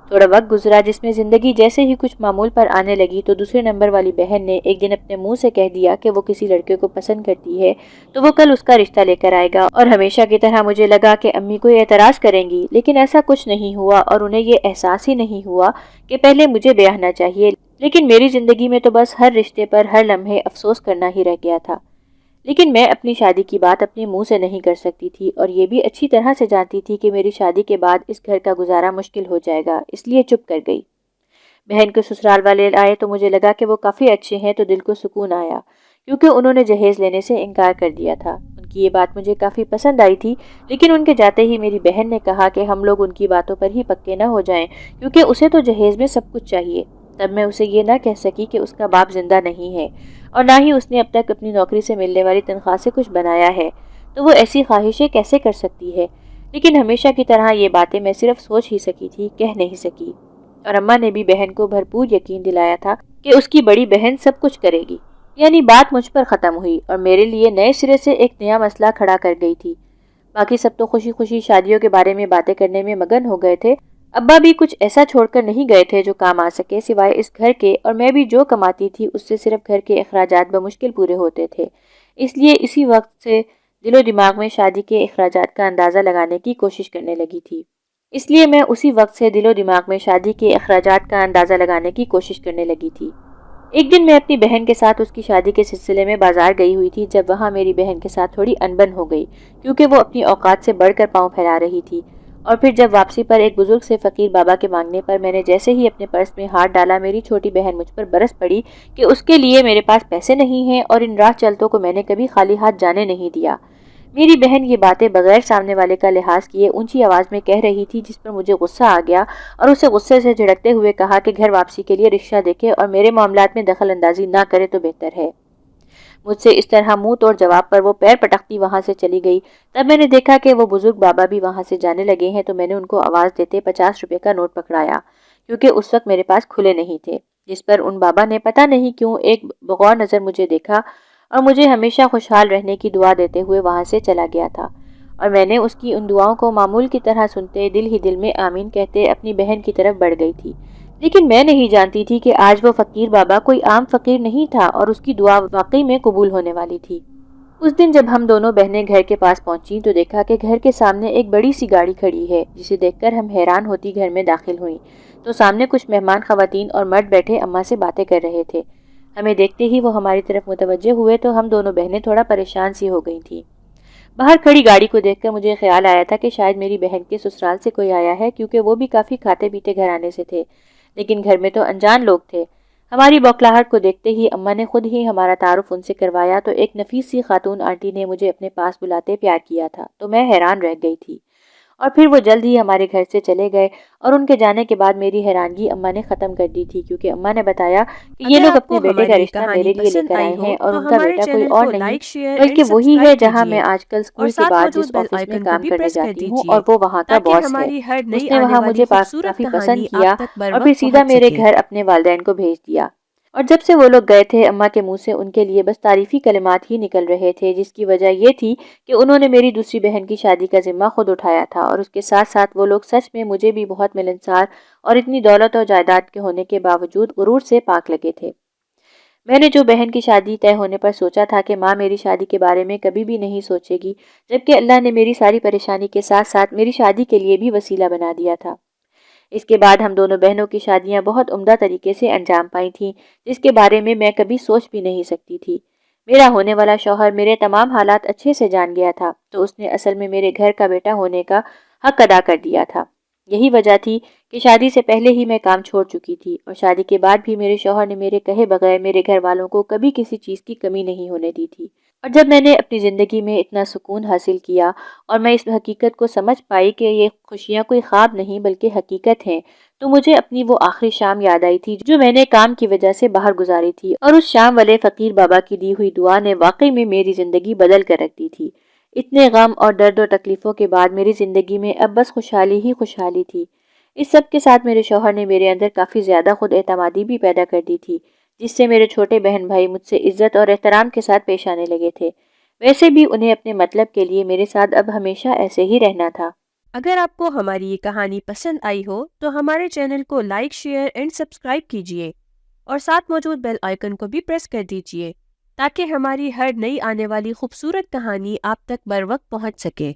تھوڑا وقت گزرا جس میں زندگی جیسے ہی کچھ معمول پر آنے لگی تو دوسرے نمبر والی بہن نے ایک دن اپنے منہ سے کہہ دیا کہ وہ کسی لڑکے کو پسند کرتی ہے تو وہ کل اس کا رشتہ لے کر آئے گا، اور ہمیشہ کی طرح مجھے لگا کہ امی کوئی اعتراض کریں گی، لیکن ایسا کچھ نہیں ہوا اور انہیں یہ احساس ہی نہیں ہوا کہ پہلے مجھے بیاہنا چاہیے، لیکن میری زندگی میں تو بس ہر رشتے پر ہر لمحے افسوس کرنا ہی رہ گیا تھا۔ لیکن میں اپنی شادی کی بات اپنے منہ سے نہیں کر سکتی تھی اور یہ بھی اچھی طرح سے جانتی تھی کہ میری شادی کے بعد اس گھر کا گزارا مشکل ہو جائے گا، اس لیے چپ کر گئی۔ بہن کے سسرال والے آئے تو مجھے لگا کہ وہ کافی اچھے ہیں تو دل کو سکون آیا، کیونکہ انہوں نے جہیز لینے سے انکار کر دیا تھا۔ ان کی یہ بات مجھے کافی پسند آئی تھی، لیکن ان کے جاتے ہی میری بہن نے کہا کہ ہم لوگ ان کی باتوں پر ہی پکے نہ ہو جائیں، کیونکہ اسے تو جہیز میں سب کچھ چاہیے۔ تب میں اسے یہ نہ کہہ سکی کہ اس کا باپ زندہ نہیں ہے اور نہ ہی اس نے اب تک اپنی نوکری سے ملنے والی تنخواہ سے کچھ بنایا ہے، تو وہ ایسی خواہشیں کیسے کر سکتی ہے؟ لیکن ہمیشہ کی طرح یہ باتیں میں صرف سوچ ہی سکی تھی، کہہ نہیں سکی۔ اور اماں نے بھی بہن کو بھرپور یقین دلایا تھا کہ اس کی بڑی بہن سب کچھ کرے گی۔ یعنی بات مجھ پر ختم ہوئی اور میرے لیے نئے سرے سے ایک نیا مسئلہ کھڑا کر گئی تھی۔ باقی سب تو خوشی خوشی شادیوں کے بارے میں باتیں کرنے میں مگن ہو گئے تھے۔ ابا بھی کچھ ایسا چھوڑ کر نہیں گئے تھے جو کام آ سکے سوائے اس گھر کے، اور میں بھی جو کماتی تھی اس سے صرف گھر کے اخراجات بمشکل پورے ہوتے تھے۔ اس لیے اسی وقت سے دل و دماغ میں شادی کے اخراجات کا اندازہ لگانے کی کوشش کرنے لگی تھی۔ ایک دن میں اپنی بہن کے ساتھ اس کی شادی کے سلسلے میں بازار گئی ہوئی تھی، جب وہاں میری بہن کے ساتھ تھوڑی انبن ہو گئی، کیونکہ وہ اپنی اوقات سے بڑھ کر پاؤں پھیلا رہی تھی۔ اور پھر جب واپسی پر ایک بزرگ سے فقیر بابا کے مانگنے پر میں نے جیسے ہی اپنے پرس میں ہاتھ ڈالا، میری چھوٹی بہن مجھ پر برس پڑی کہ اس کے لیے میرے پاس پیسے نہیں ہیں اور ان راہ چلتوں کو میں نے کبھی خالی ہاتھ جانے نہیں دیا۔ میری بہن یہ باتیں بغیر سامنے والے کا لحاظ کیے اونچی آواز میں کہہ رہی تھی، جس پر مجھے غصہ آ گیا اور اسے غصے سے جھڑکتے ہوئے کہا کہ گھر واپسی کے لیے رکشہ دیکھے اور میرے معاملات میں دخل اندازی نہ کرے تو بہتر ہے۔ مجھ سے اس طرح منہ توڑ جواب پر وہ پیر پٹکتی وہاں سے چلی گئی۔ تب میں نے دیکھا کہ وہ بزرگ بابا بھی وہاں سے جانے لگے ہیں، تو میں نے ان کو آواز دیتے 50 روپے کا نوٹ پکڑایا، کیونکہ اس وقت میرے پاس کھلے نہیں تھے، جس پر ان بابا نے پتہ نہیں کیوں ایک بغور نظر مجھے دیکھا اور مجھے ہمیشہ خوشحال رہنے کی دعا دیتے ہوئے وہاں سے چلا گیا تھا، اور میں نے اس کی ان دعاؤں کو معمول کی طرح سنتے دل ہی دل میں آمین کہتے اپنی بہن کی طرف بڑھ گئی تھی۔ لیکن میں نہیں جانتی تھی کہ آج وہ فقیر بابا کوئی عام فقیر نہیں تھا اور اس کی دعا واقعی میں قبول ہونے والی تھی۔ اس دن جب ہم دونوں بہنیں گھر کے پاس پہنچیں تو دیکھا کہ گھر کے سامنے ایک بڑی سی گاڑی کھڑی ہے، جسے دیکھ کر ہم حیران ہوتی گھر میں داخل ہوئیں تو سامنے کچھ مہمان خواتین اور مرد بیٹھے اماں سے باتیں کر رہے تھے۔ ہمیں دیکھتے ہی وہ ہماری طرف متوجہ ہوئے تو ہم دونوں بہنیں تھوڑا پریشان سی ہو گئی تھیں۔ باہر کھڑی گاڑی کو دیکھ کر مجھے خیال آیا تھا کہ شاید میری بہن کے سسرال سے کوئی آیا ہے، کیونکہ وہ بھی کافی کھاتے پیتے گھرانے سے تھے، لیکن گھر میں تو انجان لوگ تھے۔ ہماری بوکھلاہٹ کو دیکھتے ہی اماں نے خود ہی ہمارا تعارف ان سے کروایا تو ایک نفیس سی خاتون آنٹی نے مجھے اپنے پاس بلاتے پیار کیا تھا، تو میں حیران رہ گئی تھی۔ اور پھر وہ جلد ہی ہمارے گھر سے چلے گئے، اور ان کے جانے کے بعد میری حیرانگی اماں نے ختم کر دی تھی، کیونکہ اماں نے بتایا کہ یہ اگر لوگ آپ کو اپنے بیٹے کا ہماری رشتہ کہانی میرے لیے لے پسند کر آئی آئے ہو ہیں اور تو ان کا ہمارے بیٹا کوئی چینل اور کو نہیں لائک، شیئر اینڈ بلکہ وہی ہے سبسکرائب جہاں میں کیجیے آج کل اور اسکول کے ساتھ بعد موجود جس بیل آفس میں آئیکن کو کام بھی کرنے پریس کر جاتی ہوں، دیجیے اور وہ وہاں کا تاکہ باس ہے۔ ہماری ہر اس نئی نے آنے وہاں والی مجھے خوبصورت کافی پسند کہانی کیا آپ تک بر اور پھر وقت سیدھا پہنچ میرے سکے۔ گھر اپنے والدین کو بھیج دیا۔ اور جب سے وہ لوگ گئے تھے اماں کے منہ سے ان کے لیے بس تعریفی کلمات ہی نکل رہے تھے، جس کی وجہ یہ تھی کہ انہوں نے میری دوسری بہن کی شادی کا ذمہ خود اٹھایا تھا، اور اس کے ساتھ ساتھ وہ لوگ سچ میں مجھے بھی بہت ملنسار اور اتنی دولت اور جائیداد کے ہونے کے باوجود غرور سے پاک لگے تھے۔ میں نے جو بہن کی شادی طے ہونے پر سوچا تھا کہ ماں میری شادی کے بارے میں کبھی بھی نہیں سوچے گی، جبکہ اللہ نے میری ساری پریشانی کے ساتھ ساتھ میری شادی کے لیے بھی وسیلہ بنا دیا تھا۔ اس کے بعد ہم دونوں بہنوں کی شادیاں بہت عمدہ طریقے سے انجام پائی تھیں، جس کے بارے میں کبھی سوچ بھی نہیں سکتی تھی۔ میرا ہونے والا شوہر میرے تمام حالات اچھے سے جان گیا تھا، تو اس نے اصل میں میرے گھر کا بیٹا ہونے کا حق ادا کر دیا تھا۔ یہی وجہ تھی کہ شادی سے پہلے ہی میں کام چھوڑ چکی تھی، اور شادی کے بعد بھی میرے شوہر نے میرے کہے بغیر میرے گھر والوں کو کبھی کسی چیز کی کمی نہیں ہونے دی تھی۔ اور جب میں نے اپنی زندگی میں اتنا سکون حاصل کیا اور میں اس حقیقت کو سمجھ پائی کہ یہ خوشیاں کوئی خواب نہیں بلکہ حقیقت ہیں، تو مجھے اپنی وہ آخری شام یاد آئی تھی جو میں نے کام کی وجہ سے باہر گزاری تھی، اور اس شام والے فقیر بابا کی دی ہوئی دعا نے واقعی میں میری زندگی بدل کر رکھ دی تھی۔ اتنے غم اور درد و تکلیفوں کے بعد میری زندگی میں اب بس خوشحالی ہی خوشحالی تھی۔ اس سب کے ساتھ میرے شوہر نے میرے اندر کافی زیادہ خود اعتمادی بھی پیدا کر دی تھی، جس سے میرے چھوٹے بہن بھائی مجھ سے عزت اور احترام کے ساتھ پیش آنے لگے تھے۔ ویسے بھی انہیں اپنے مطلب کے لیے میرے ساتھ اب ہمیشہ ایسے ہی رہنا تھا۔ اگر آپ کو ہماری یہ کہانی پسند آئی ہو تو ہمارے چینل کو لائک، شیئر اینڈ سبسکرائب کیجیے اور ساتھ موجود بیل آئیکن کو بھی پریس کر دیجیے تاکہ ہماری ہر نئی آنے والی خوبصورت کہانی آپ تک بر وقت پہنچ سکے۔